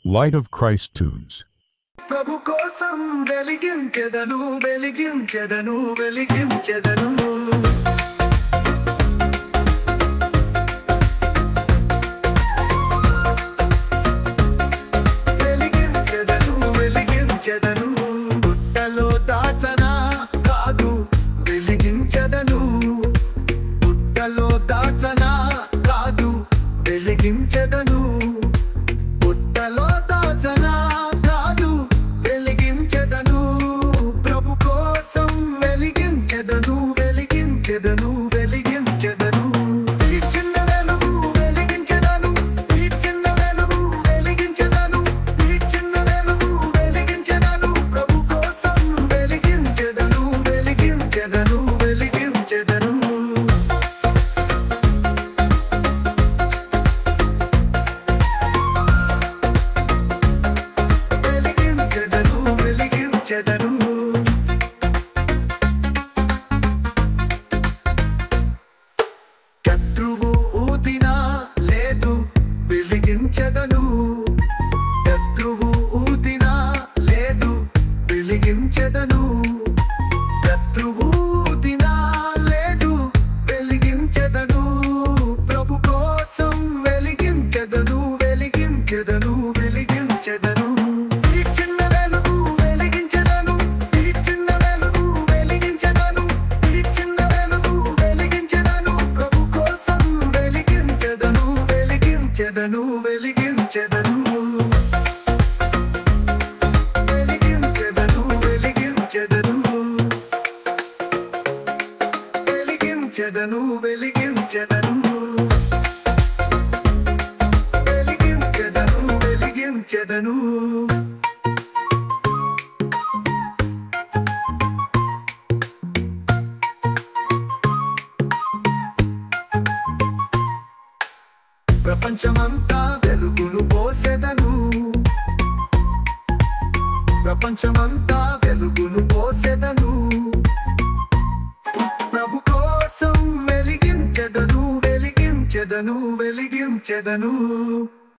Light of Christ Tunes. ప్రభు కోసం వెలిగించెదను వెలిగించెదను వెలిగించెదను వెలిగించెదను వెలిగించెదను బుట్టలో దాచనా కాదు వెలిగించెదను బుట్టలో దాచనా కాదు వెలిగించెదను బుట్టలో దాచనా కాదు వెలిగించెదను ప్రభు కోసం వెలిగించెదను వెలిగించెదను వెలిగించెదను ఈ చిన్న వెలుగు వెలిగించెదను ఈ చిన్న వెలుగు వెలిగించెదను ఈ చిన్న వెలుగు వెలిగించెదను ప్రభు కోసం వెలిగించెదను వెలిగించెదను వెలిగించెదను శత్రువు ఊదినా లేదు వెలిగించెదను శత్రువు ఊదినా లేదు వెలిగించెదను శత్రువు ఊదినా లేదు వెలిగించెదను ప్రభు కోసం వెలిగించెదను వెలిగించెదను వెలిగించెదను ఈ చిన్న వెలుగు వెలిగించెదను ఈ చిన్న వెలుగు వెలిగించెదను ఈ చిన్న వెలుగు వెలిగించెదను ప్రభు కోసం వెలిగించెదను వెలిగించెదను వెలిగించెదను వెలిగించెదను వెలిగించెదను వెలిగించెదను వెలిగించెదను వెలిగించెదను వెలిగించెదను ప్రపంచమంతా వెలుగును పోసెదను ప్రపంచమంతా వెలుగును పోసెదను ప్రభు కోసం వెలిగించెదను వెలిగించెదను వెలిగించెదను